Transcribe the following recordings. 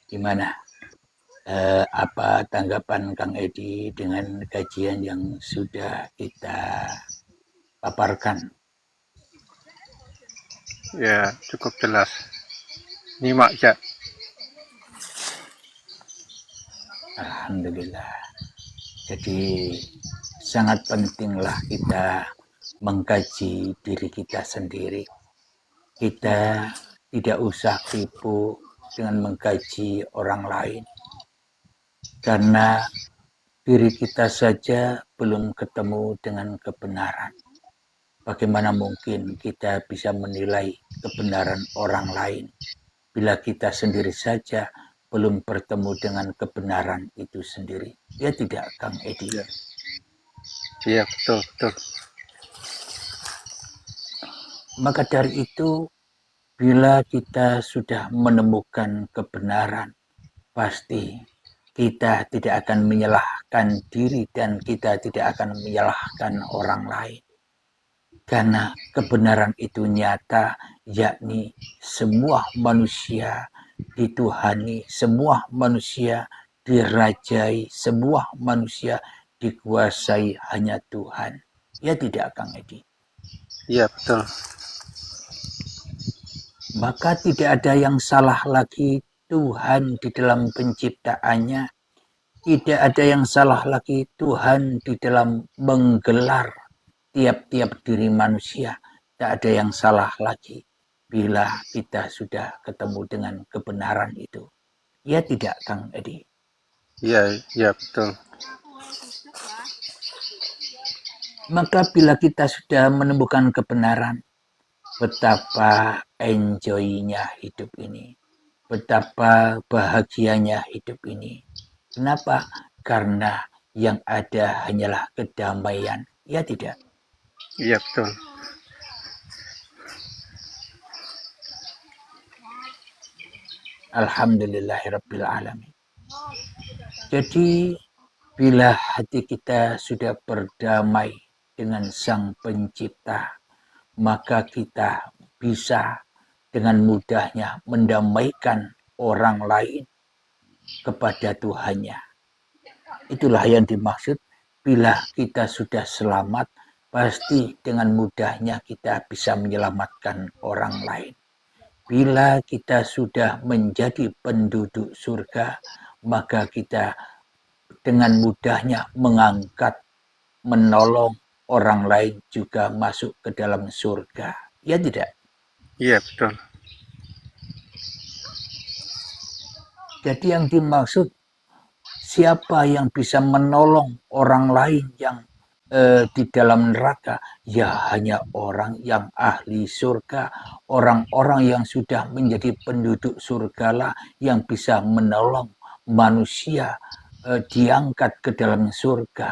Gimana? Apa tanggapan Kang Edi dengan kajian yang sudah kita paparkan? Ya, cukup jelas. Nyimak, Cak. Alhamdulillah. Jadi sangat pentinglah kita mengkaji diri kita sendiri. Kita tidak usah tipu dengan mengkaji orang lain. Karena diri kita saja belum ketemu dengan kebenaran. Bagaimana mungkin kita bisa menilai kebenaran orang lain bila kita sendiri saja belum bertemu dengan kebenaran itu sendiri? Ya tidak, Kang Edi? Ya, iya betul betul. Maka dari itu, bila kita sudah menemukan kebenaran, pasti kita tidak akan menyalahkan diri dan kita tidak akan menyalahkan orang lain. Karena kebenaran itu nyata, yakni semua manusia dituhani, semua manusia dirajai, semua manusia dikuasai hanya Tuhan. Ya tidak, Kang Edi? Iya betul. Maka tidak ada yang salah lagi Tuhan di dalam penciptaannya. Tidak ada yang salah lagi Tuhan di dalam menggelar tiap-tiap diri manusia. Tak ada yang salah lagi bila kita sudah ketemu dengan kebenaran itu. Ya tidak, Kang Edi? Iya, iya betul. Maka bila kita sudah menemukan kebenaran, betapa enjoy-nya hidup ini. Betapa bahagianya hidup ini. Kenapa? Karena yang ada hanyalah kedamaian. Ya tidak? Iya betul. Alhamdulillahirabbil alamin. Jadi bila hati kita sudah berdamai dengan Sang Pencipta, maka kita bisa dengan mudahnya mendamaikan orang lain kepada Tuhannya. Itulah yang dimaksud bila kita sudah selamat, pasti dengan mudahnya kita bisa menyelamatkan orang lain. Bila kita sudah menjadi penduduk surga, maka kita dengan mudahnya mengangkat, menolong orang lain juga masuk ke dalam surga. Ya tidak? Iya betul. Jadi yang dimaksud siapa yang bisa menolong orang lain yang di dalam neraka? Ya hanya orang yang ahli surga, orang-orang yang sudah menjadi penduduk surgalah yang bisa menolong manusia diangkat ke dalam surga.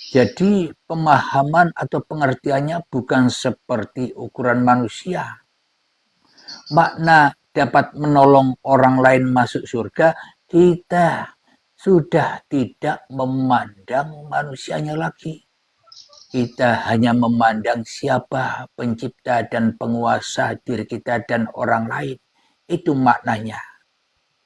Jadi pemahaman atau pengertiannya bukan seperti ukuran manusia. Makna dapat menolong orang lain masuk surga, kita sudah tidak memandang manusianya lagi. Kita hanya memandang siapa pencipta dan penguasa diri kita dan orang lain. Itu maknanya,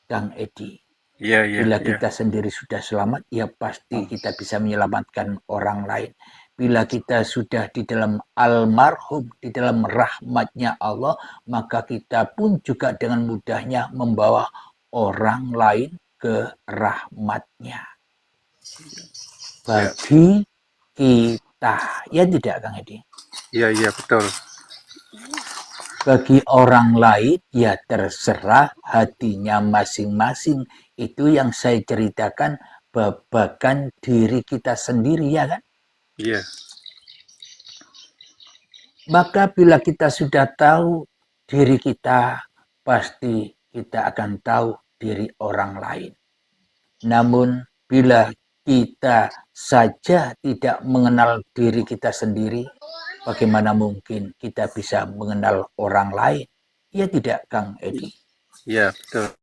Kang Edi. Iya iya Bila iya. kita sendiri sudah selamat, ya pasti kita bisa menyelamatkan orang lain. Bila kita sudah di dalam almarhum, di dalam rahmatnya Allah, maka kita pun juga dengan mudahnya membawa orang lain ke rahmatnya. Iya. Bagi kita, ya tidak Kang Edi? Iya iya betul. Bagi orang lain, ya terserah hatinya masing-masing. Itu yang saya ceritakan babakan diri kita sendiri, ya kan? Iya. Maka bila kita sudah tahu diri kita, pasti kita akan tahu diri orang lain. Namun bila kita saja tidak mengenal diri kita sendiri, bagaimana mungkin kita bisa mengenal orang lain? Ya tidak, Kang Edi. Iya betul.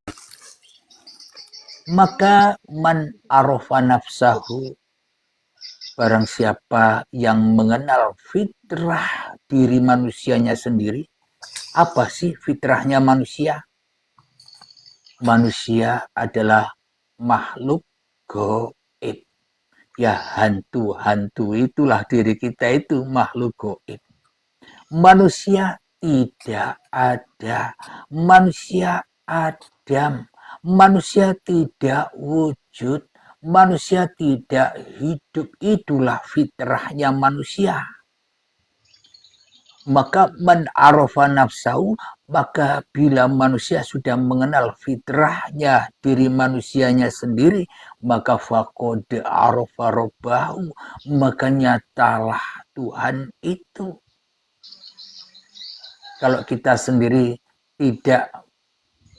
Maka man arofa nafsahu, barang siapa yang mengenal fitrah diri manusianya sendiri. Apa sih fitrahnya manusia? manusia adalah makhluk goib. Ya, hantu-hantu itulah diri kita itu makhluk goib. Manusia tidak ada, manusia Adam, manusia tidak wujud, manusia tidak hidup. Itulah fitrahnya manusia. Maka man arafa nafsahu, maka bila manusia sudah mengenal fitrahnya diri manusianya sendiri, maka faqad arafa rabbahu, maka nyatalah Tuhan itu. Kalau kita sendiri tidak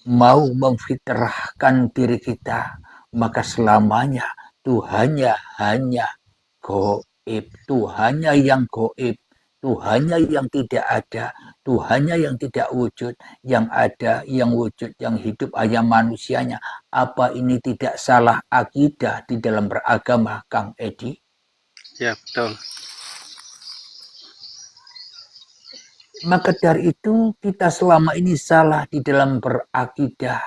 mau memfitrahkan diri kita, maka selamanya Tuhannya hanya goib, Tuhannya yang goib, Tuhannya yang tidak ada, Tuhannya yang tidak wujud, yang ada, yang wujud, yang hidup hanya manusianya. Apa ini tidak salah akidah di dalam beragama, Kang Edi? Ya, betul. Maka dari itu kita selama ini salah di dalam berakidah,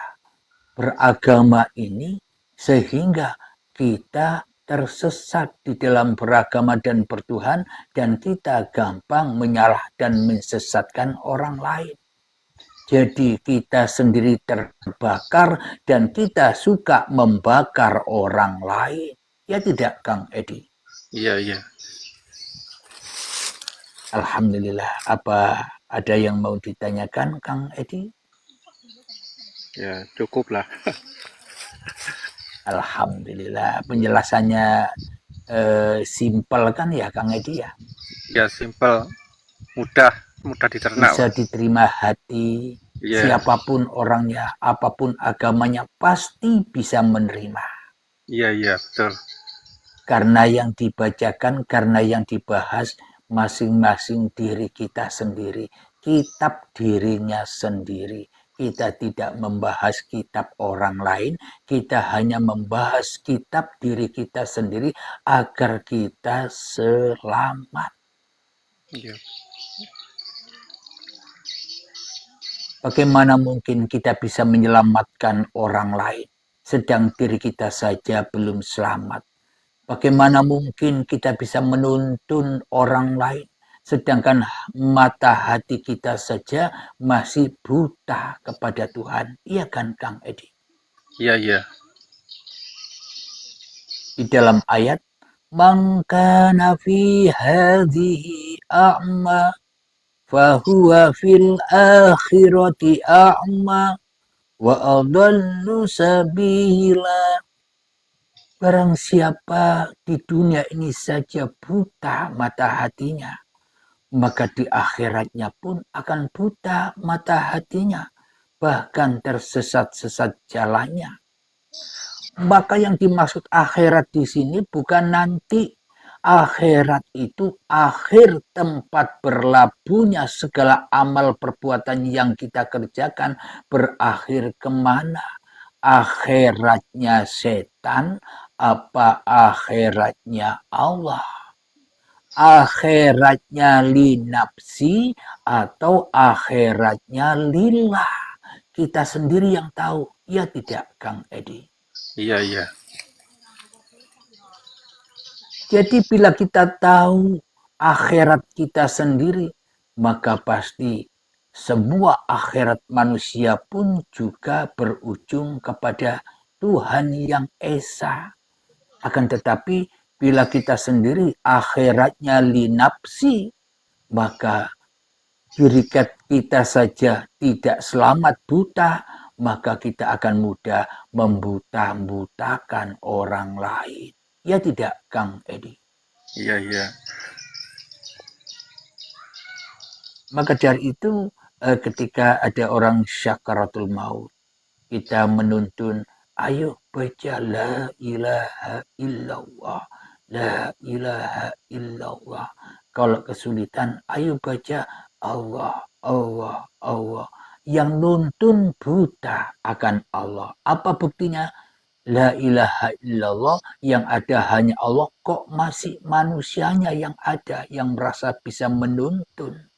beragama ini, sehingga kita tersesat di dalam beragama dan bertuhan, dan kita gampang menyalah dan mensesatkan orang lain. Jadi kita sendiri terbakar dan kita suka membakar orang lain. Ya tidak, Kang Edi? Iya, iya. Alhamdulillah. Apa ada yang mau ditanyakan, Kang Edi? Ya, cukup lah. Alhamdulillah. Penjelasannya simpel kan ya, Kang Edi ya? Ya, simpel, mudah dicerna. Bisa diterima hati, Ya, siapapun orangnya, apapun agamanya, pasti bisa menerima. iya, betul. Karena yang dibacakan, karena yang dibahas, masing-masing diri kita sendiri, kitab dirinya sendiri. Kita tidak membahas kitab orang lain, kita hanya membahas kitab diri kita sendiri agar kita selamat. Iya. Bagaimana mungkin kita bisa menyelamatkan orang lain, sedang diri kita saja belum selamat? Bagaimana mungkin kita bisa menuntun orang lain, sedangkan mata hati kita saja masih buta kepada Tuhan? Iya kan, Kang Edi? Iya. Di dalam ayat, "Man kana fi hadhihi a'ma, fahuwa fil akhirati a'ma, wa adallu sabila." Barang siapa di dunia ini saja buta mata hatinya, maka di akhiratnya pun akan buta mata hatinya, bahkan tersesat-sesat jalannya. Maka yang dimaksud akhirat di sini bukan nanti. Akhirat itu akhir tempat berlabuhnya segala amal perbuatan yang kita kerjakan. Berakhir kemana? Akhiratnya setan apa akhiratnya Allah? Akhiratnya linapsi atau akhiratnya lillah? Kita sendiri yang tahu. Ya tidak, Kang Edi? Iya. Jadi bila kita tahu akhirat kita sendiri, maka pasti semua akhirat manusia pun juga berujung kepada Tuhan yang Esa. Akan tetapi bila kita sendiri akhiratnya linapsi, maka diri kita saja tidak selamat buta, maka kita akan mudah membuta-butakan orang lain. Ya tidak, Kang Edi? Iya. Maka dari itu ketika ada orang syakaratul maut, kita menuntun, ayo baca la ilaha illallah, la ilaha illallah. Kalau kesulitan, ayo baca Allah, Allah, Allah. Yang nuntun buta akan Allah. Apa buktinya? La ilaha illallah, yang ada hanya Allah, kok masih manusianya yang ada, yang merasa bisa menuntun.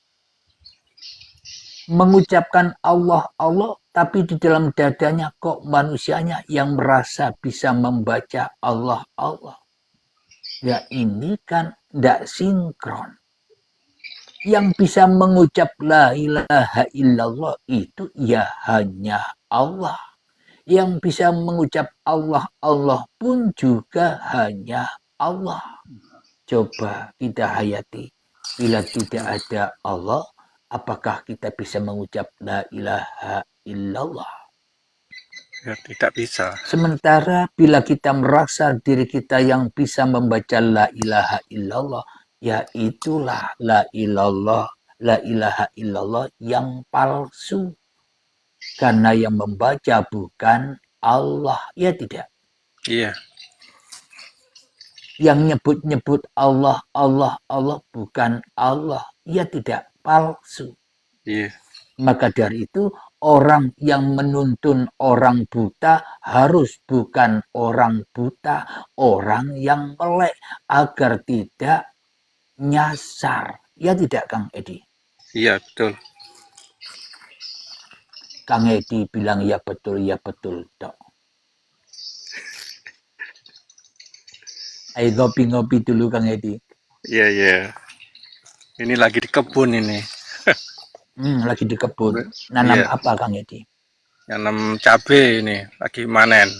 mengucapkan Allah Allah, tapi di dalam dadanya kok manusianya yang merasa bisa membaca Allah Allah. Ya ini kan tidak sinkron. Yang bisa mengucap la ilaha illallah itu ya hanya Allah. Yang bisa mengucap Allah Allah pun juga hanya Allah. Coba kita hayati. Bila tidak ada Allah, apakah kita bisa mengucap la ilaha illallah? Ya, tidak bisa. Sementara bila kita merasa diri kita yang bisa membaca la ilaha illallah, ya itulah la ilaha illallah yang palsu. Karena yang membaca bukan Allah, ya tidak. Iya, Yang nyebut-nyebut Allah, Allah, Allah bukan Allah, ya tidak, palsu. iya, Maka dari itu orang yang menuntun orang buta harus bukan orang buta, orang yang melek agar tidak nyasar. Ya tidak Kang Edi? iya betul. Kang Edi bilang ya betul, Dok. Ayo ngopi-ngopi dulu Kang Edi. Iya, iya. Ini lagi di kebun ini. Lagi di kebun. Nanam Iya, apa Kang Edi? nanam cabe ini lagi manen.